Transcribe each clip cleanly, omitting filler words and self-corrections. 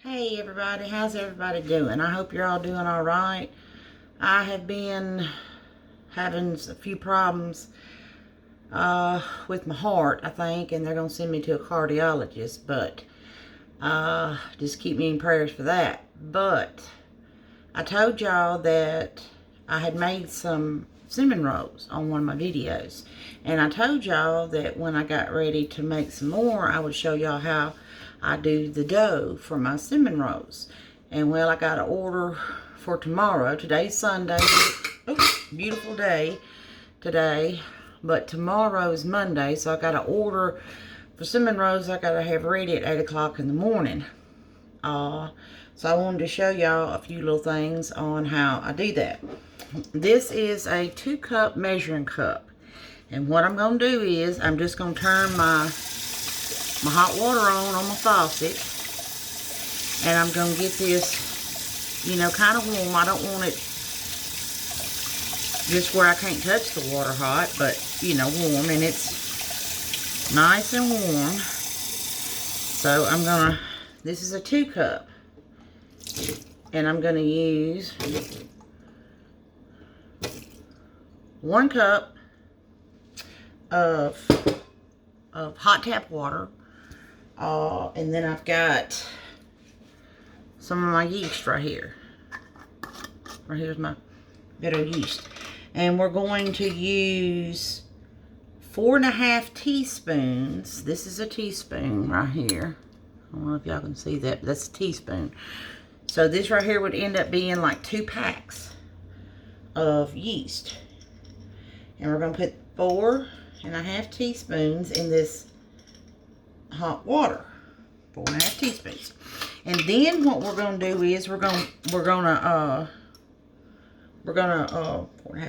Hey everybody, how's everybody doing? I hope you're all doing all right. I have been having a few problems with my heart, I think, and they're going to send me to a cardiologist, but just keep me in prayers for that. But I told y'all that I had made some cinnamon rolls on one of my videos, and I told y'all that when I got ready to make some more, I would show y'all how I do the dough for my cinnamon rolls. And well, I got an order for tomorrow. Today's Sunday. Oh, beautiful day today. But tomorrow is Monday, so I got an order for cinnamon rolls I got to have ready at 8 o'clock in the morning. So I wanted to show y'all a few little things on how I do that. This is a 2-cup measuring cup. And what I'm going to do is I'm just going to turn my hot water on my faucet, and I'm going to get this, kind of warm. I don't want it just where I can't touch the water hot, but, warm, and it's nice and warm. So I'm going to, this is a 2-cup, and I'm going to use 1 cup of hot tap water. And then I've got some of my yeast right here. Right here's my bit of yeast. And we're going to use 4.5 teaspoons. This is a teaspoon right here. I don't know if y'all can see that, but that's a teaspoon. So this right here would end up being like 2 packs of yeast. And we're going to put 4.5 teaspoons in this hot water, 4.5 teaspoons. And then what we're going to do is we're gonna 4.5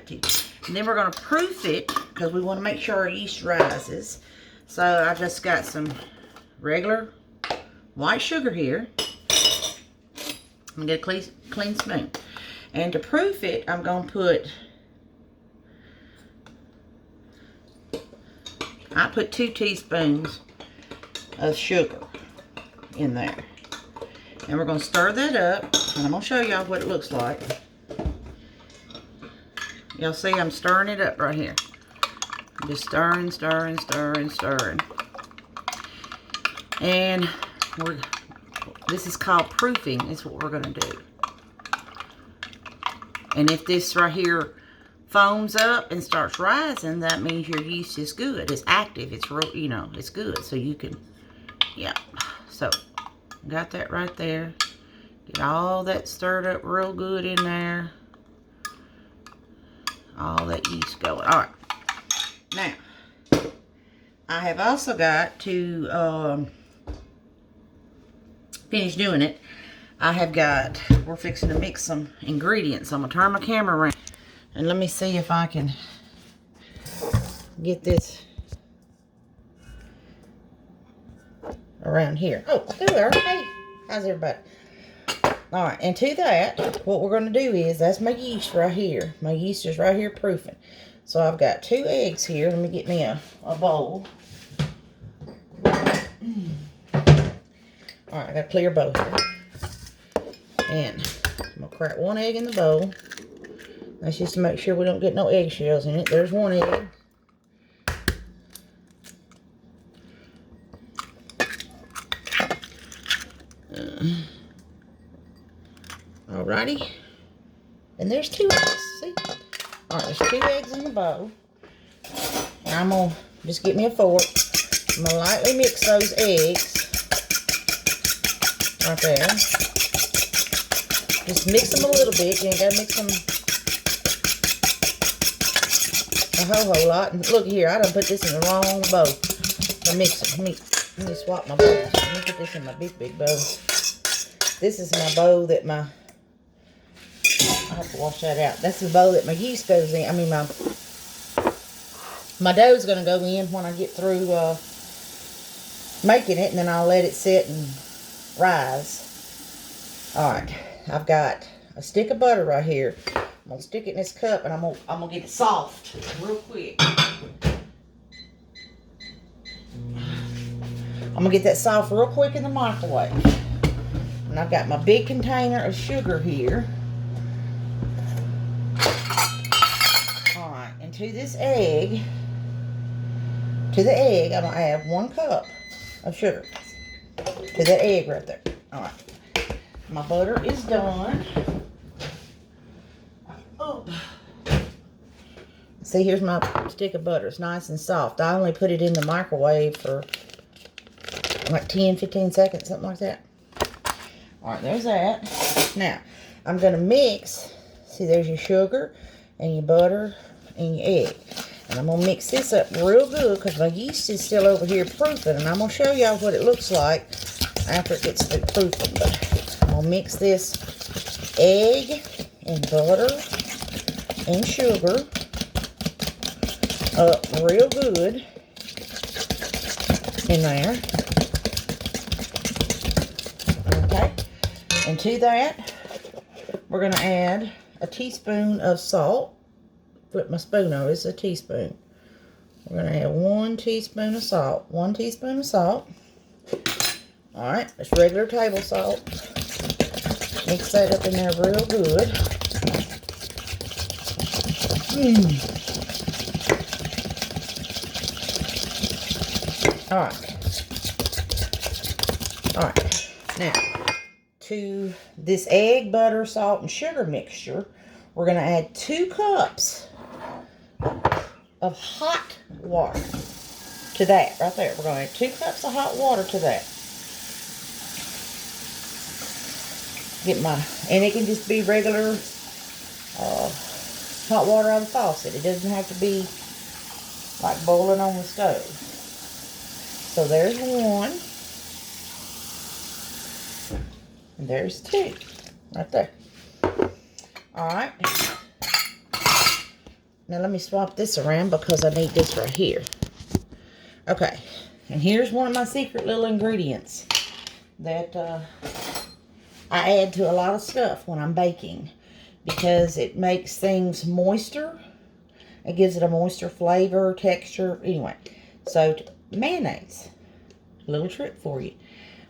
teaspoons. And then we're going to proof it because we want to make sure our yeast rises. So I just got some regular white sugar here. I'm going to get a clean spoon. And to proof it, I'm going to put 2 teaspoons of sugar in there. And we're going to stir that up, and I'm going to show y'all what it looks like. Y'all see I'm stirring it up right here. I'm just stirring. And this is called proofing. Is what we're going to do. And if this right here foams up and starts rising, that means your yeast is good. It's active. It's real, it's good. So you can, yeah. So, got that right there. Get all that stirred up real good in there. All that yeast going. All right. Now, I have also got to finish doing it. We're fixing to mix some ingredients. I'm going to turn my camera around. And let me see if I can get this around here. Oh, there we are. Hey, how's everybody? All right, and to that, what we're going to do is, that's my yeast right here. My yeast is right here proofing. So I've got 2 eggs here. Let me get me a bowl. All right, I got a clear bowl here. And I'm going to crack 1 egg in the bowl. That's just to make sure we don't get no eggshells in it. There's 1 egg. Alrighty. And there's 2 eggs. See? Alright, there's 2 eggs in the bowl. And I'm going to just get me a fork. I'm going to lightly mix those eggs. Right there. Just mix them a little bit. You ain't got to mix them a whole lot. And look here, I done put this in the wrong bowl for mixing. Let me swap my bowls. Let me put this in my big bowl. This is my bowl that I have to wash that out. That's the bowl that my yeast goes in. I mean, my dough's going to go in when I get through making it, and then I'll let it sit and rise. Alright, I've got a stick of butter right here. I'm going to stick it in this cup, and I'm gonna get it soft real quick. I'm going to get that soft real quick in the microwave. And I've got my big container of sugar here. Alright, and to the egg, I'm going to add 1 cup of sugar. To that egg right there. Alright. My butter is done. Oh. See, here's my stick of butter. It's nice and soft. I only put it in the microwave for like 10, 15 seconds, something like that. Alright, there's that. Now, I'm going to mix. See, there's your sugar and your butter and your egg. And I'm going to mix this up real good because my yeast is still over here proofing. And I'm going to show y'all what it looks like after it gets through proofing. But I'm going to mix this egg and butter and sugar up real good in there. Okay. And to that, we're going to add a teaspoon of salt. Put my spoon over, it's a teaspoon. We're going to add 1 teaspoon of salt. 1 teaspoon of salt. Alright, it's regular table salt. Mix that up in there real good. Alright, now to this egg, butter, salt, and sugar mixture, we're going to add 2 cups of hot water to that right there. We're going to add 2 cups of hot water to that. And it can just be regular hot water out of the faucet. It doesn't have to be like boiling on the stove. So there's 1. And there's 2. Right there. Alright. Now let me swap this around because I need this right here. Okay. And here's one of my secret little ingredients that I add to a lot of stuff when I'm baking. Because it makes things moister. It gives it a moisture flavor, texture. Anyway. So mayonnaise. A little trick for you.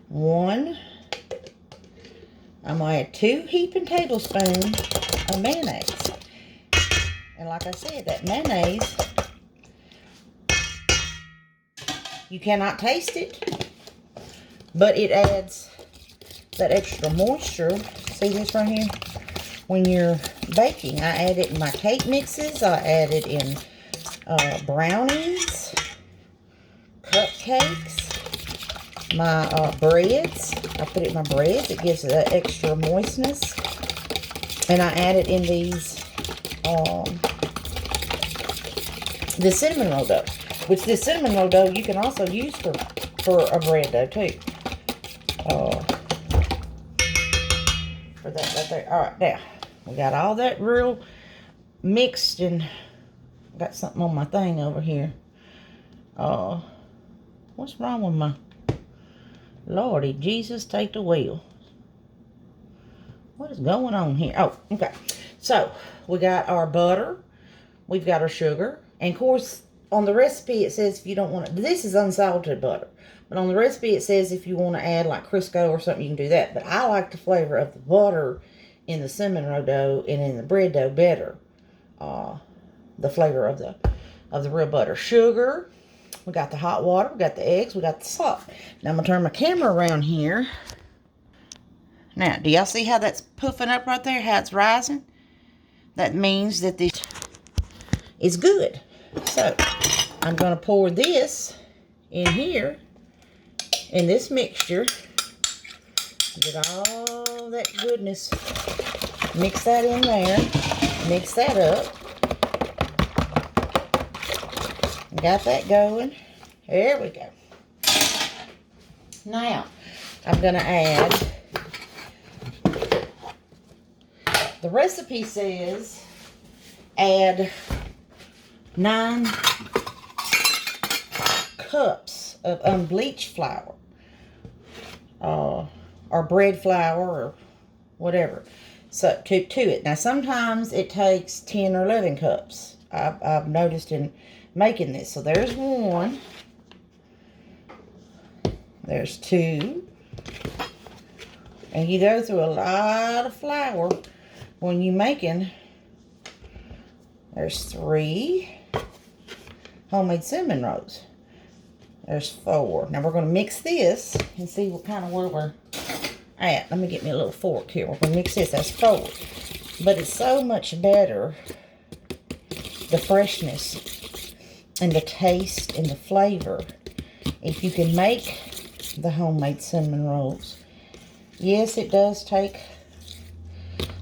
1. I'm going to add 2 heaping tablespoons of mayonnaise. And like I said, that mayonnaise, you cannot taste it, but it adds that extra moisture. See this right here? When you're baking, I add it in my cake mixes. I add it in brownies, cupcakes, my breads. I put it in my breads. It gives it that extra moistness. And I add it in these, the cinnamon roll dough. Which this cinnamon roll dough you can also use for a bread dough too. For that right there. Alright, now. We got all that real mixed and got something on my thing over here. What's wrong with my... Lordy Jesus, take the wheel. What is going on here? Oh, okay. So, we got our butter. We've got our sugar. And, of course, on the recipe, it says if you don't want to... This is unsalted butter. But on the recipe, it says if you want to add, like, Crisco or something, you can do that. But I like the flavor of the butter in the cinnamon roll dough and in the bread dough better. The flavor of the real butter. Sugar. We got the hot water. We got the eggs. We got the salt. Now, I'm going to turn my camera around here. Now, do y'all see how that's puffing up right there? How it's rising? That means that this is good. So, I'm going to pour this in here, in this mixture. Get all that goodness. Mix that in there. Mix that up. Got that going. There we go. Now, I'm going to add... The recipe says add 9 cups of unbleached flour. Or bread flour or whatever. So to it. Now sometimes it takes 10 or 11 cups. I've noticed in making this. So there's 1. There's 2. And you go through a lot of flour when you're making. There's 3 homemade cinnamon rolls. There's 4. Now we're going to mix this and see what kind of where we're at. Let me get me a little fork here. We're going to mix this. That's 4. But it's so much better, the freshness and the taste and the flavor, if you can make the homemade cinnamon rolls. Yes, it does take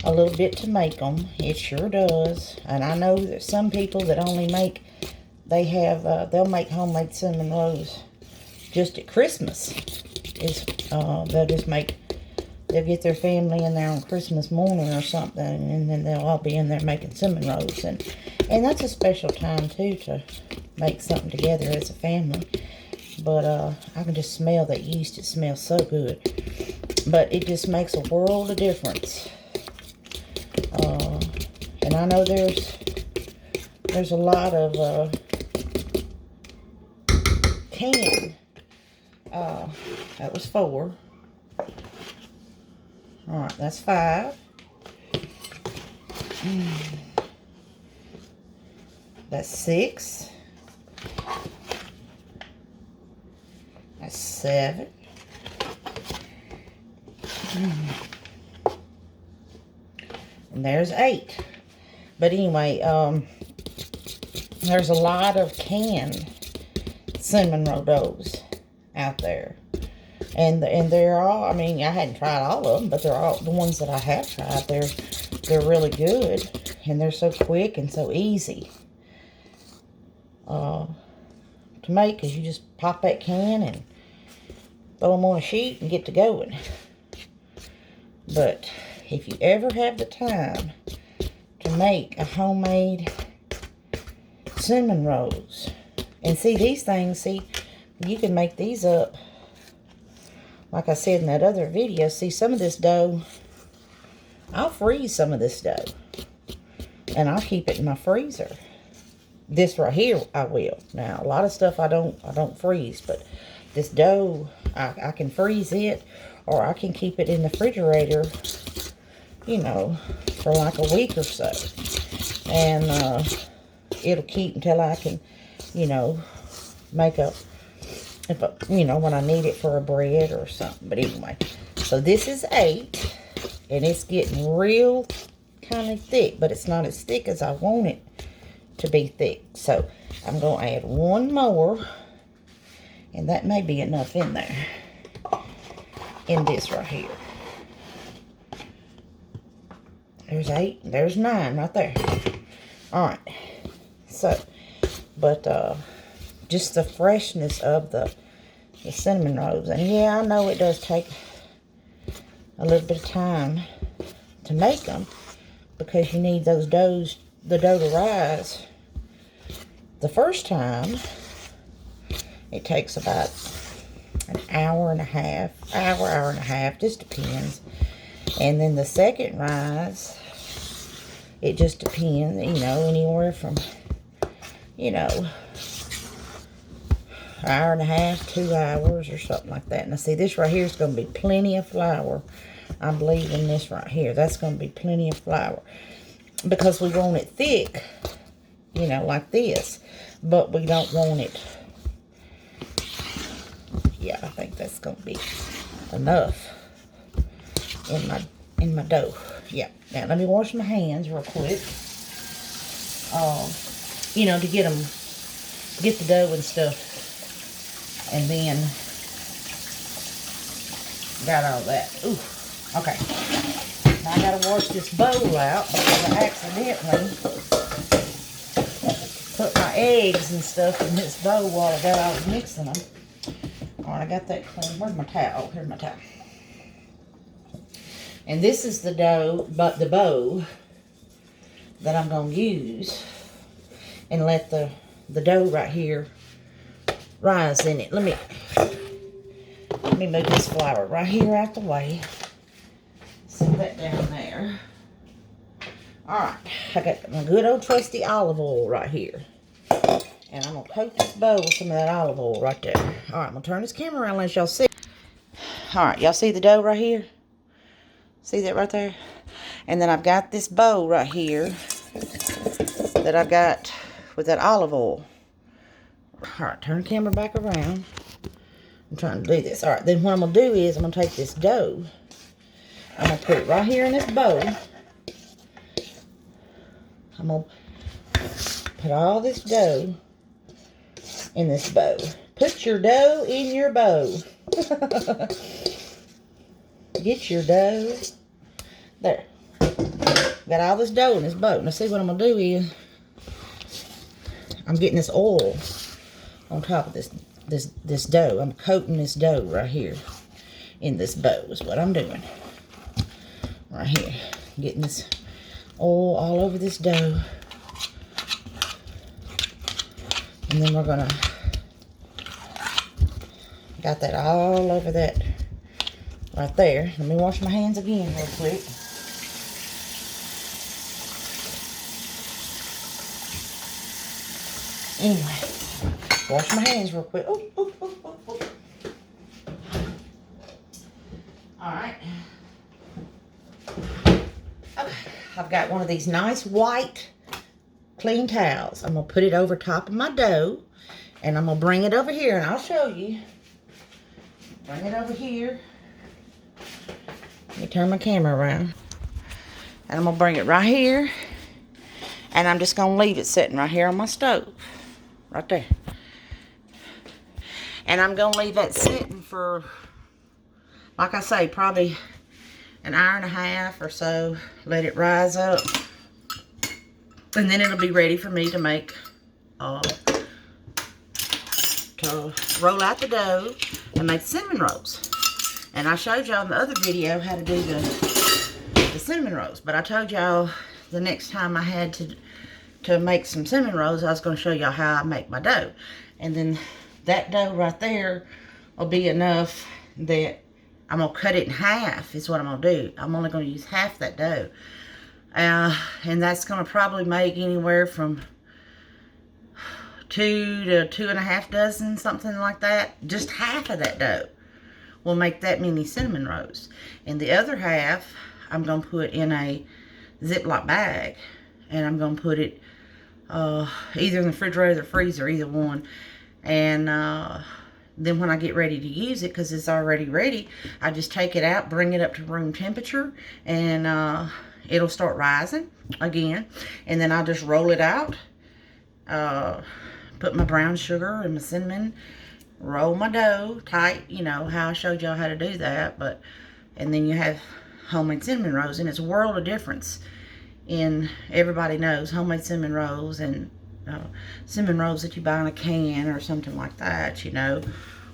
a little bit to make them. It sure does. And I know that some people that only make, they'll make homemade cinnamon rolls just at Christmas. They'll get their family in there on Christmas morning or something, and then they'll all be in there making cinnamon rolls. And that's a special time, too, to make something together as a family. But I can just smell that yeast. It smells so good. But it just makes a world of difference. And I know there's a lot of can. That was 4. Alright, that's 5. That's 6. That's 7. And there's 8. But anyway, there's a lot of canned cinnamon roll doughs out there. And they're all, I mean, I hadn't tried all of them, but they're all, the ones that I have tried, they're really good. And they're so quick and so easy to make, because you just pop that can and throw them on a sheet and get to going. But if you ever have the time to make a homemade cinnamon rolls, and see these things, you can make these up. Like I said in that other video, see some of this dough, I'll freeze some of this dough. And I'll keep it in my freezer. This right here, I will. Now, a lot of stuff I don't freeze, but this dough, I can freeze it, or I can keep it in the refrigerator, you know, for like a week or so. And it'll keep until I can, you know, make a, you know, when I need it for a bread or something. But anyway, so this is 8, and it's getting real kind of thick, but it's not as thick as I want it to be thick. So I'm going to add 1 more, and that may be enough in there, in this right here. There's 8, there's 9 right there. All right, so, but just the freshness of the cinnamon rolls. And yeah, I know it does take a little bit of time to make them, because you need the dough to rise. The first time, it takes about an hour and a half, hour and a half, just depends. And then the second rise, it just depends, you know, anywhere from, you know, hour and a half, 2 hours or something like that. Now see, this right here is going to be plenty of flour. I believe in this right here. That's going to be plenty of flour, because we want it thick, you know, like this, but we don't want it. Yeah, I think that's going to be enough in my dough. Yeah. Now let me wash my hands real quick. You know, to get the dough and stuff. And then got all that. Ooh, okay. Now I gotta wash this bowl out, because I accidentally put my eggs and stuff in this bowl while I was mixing them. All right, I got that clean. Where's my towel? Oh, here's my towel. And this is the dough, but the bowl that I'm gonna use, and let the dough right here rise in it. Let me move this flour right here out the way. Set that down there. Alright, I got my good old trusty olive oil right here. And I'm going to coat this bowl with some of that olive oil right there. Alright, I'm going to turn this camera around and let y'all see. Alright, y'all see the dough right here? See that right there? And then I've got this bowl right here that I got with that olive oil. All right, turn the camera back around. I'm trying to do this. All right, then what I'm going to do is I'm going to take this dough. I'm going to put it right here in this bowl. I'm going to put all this dough in this bowl. Put your dough in your bowl. Get your dough. There. Got all this dough in this bowl. Now see what I'm going to do is I'm getting this oil on top of this dough. I'm coating this dough right here in this bowl is what I'm doing. Right here. Getting this oil all over this dough. And then we're going to, got that all over that right there. Let me wash my hands again real quick. Anyway, wash my hands real quick. Ooh, ooh, ooh, ooh, ooh. Alright. Okay, I've got one of these nice white clean towels. I'm going to put it over top of my dough. And I'm going to bring it over here and I'll show you. Bring it over here. Let me turn my camera around. And I'm going to bring it right here. And I'm just going to leave it sitting right here on my stove. Right there. And I'm going to leave that sitting for, like I say, probably an hour and a half or so. Let it rise up. And then it'll be ready for me to make, to roll out the dough and make cinnamon rolls. And I showed y'all in the other video how to do the cinnamon rolls. But I told y'all the next time I had to make some cinnamon rolls, I was going to show y'all how I make my dough. And then that dough right there will be enough that I'm going to cut it in half is what I'm going to do. I'm only going to use half that dough. And that's going to probably make anywhere from 2 to 2.5 dozen, something like that. Just half of that dough will make that many cinnamon rolls. And the other half, I'm going to put in a Ziploc bag. And I'm going to put it either in the refrigerator or the freezer, either one. And then when I get ready to use it, because it's already ready, I just take it out, bring it up to room temperature, and it'll start rising again. And then I'll just roll it out, put my brown sugar and my cinnamon, roll my dough tight, you know, how I showed y'all how to do that. And then you have homemade cinnamon rolls, and it's a world of difference. And everybody knows homemade cinnamon rolls and cinnamon rolls that you buy in a can or something like that, you know.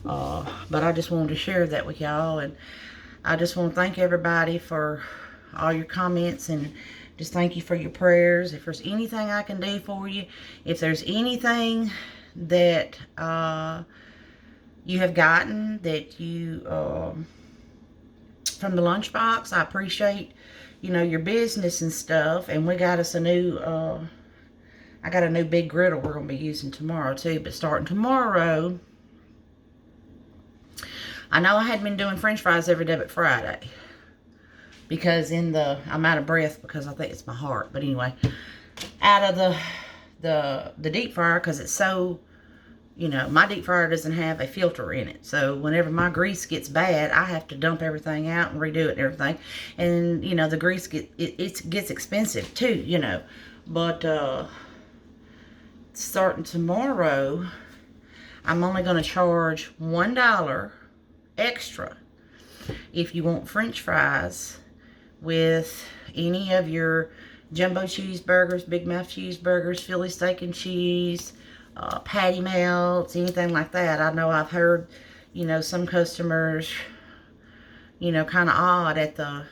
But I just wanted to share that with y'all, and I just want to thank everybody for all your comments, and just thank you for your prayers. If there's anything I can do for you, if there's anything that you have gotten that you from the lunchbox, I appreciate, you know, your business and stuff. And we got us a new I got a new big griddle we're going to be using tomorrow too. But starting tomorrow, I know I hadn't been doing french fries every day but Friday. Because I'm out of breath because I think it's my heart. But anyway, out of the deep fryer, because it's so, you know, my deep fryer doesn't have a filter in it. So whenever my grease gets bad, I have to dump everything out and redo it and everything. And, you know, the grease it gets expensive too, you know. But starting tomorrow, I'm only going to charge $1 extra if you want french fries with any of your jumbo cheeseburgers, Big Mouth cheeseburgers, Philly steak and cheese, patty melts, anything like that. I know I've heard, you know, some customers, you know, kind of odd at the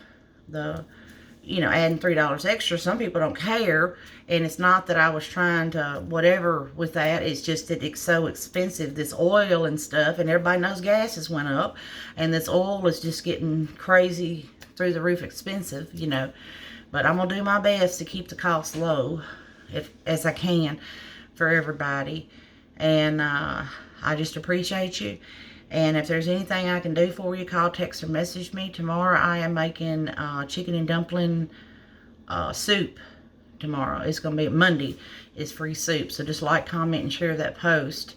you know, adding $3 extra. Some people don't care, and it's not that I was trying to whatever with that. It's just that it's so expensive, this oil and stuff, and everybody knows gas has went up, and this oil is just getting crazy through the roof expensive, you know. But I'm gonna do my best to keep the cost low as I can for everybody. And I just appreciate you, And if there's anything I can do for you, call, text, or message me. Tomorrow I am making chicken and dumpling soup. Tomorrow. It's going to be Monday. It's free soup. So just like, comment, and share that post.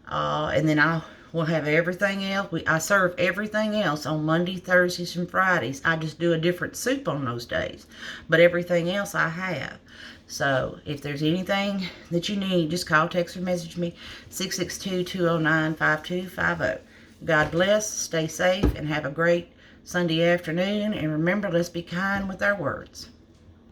And then I will have everything else. I serve everything else on Monday, Thursdays, and Fridays. I just do a different soup on those days. But everything else I have. So if there's anything that you need, just call, text, or message me. 662-209-5250. God bless. Stay safe and have a great Sunday afternoon. And remember, let's be kind with our words.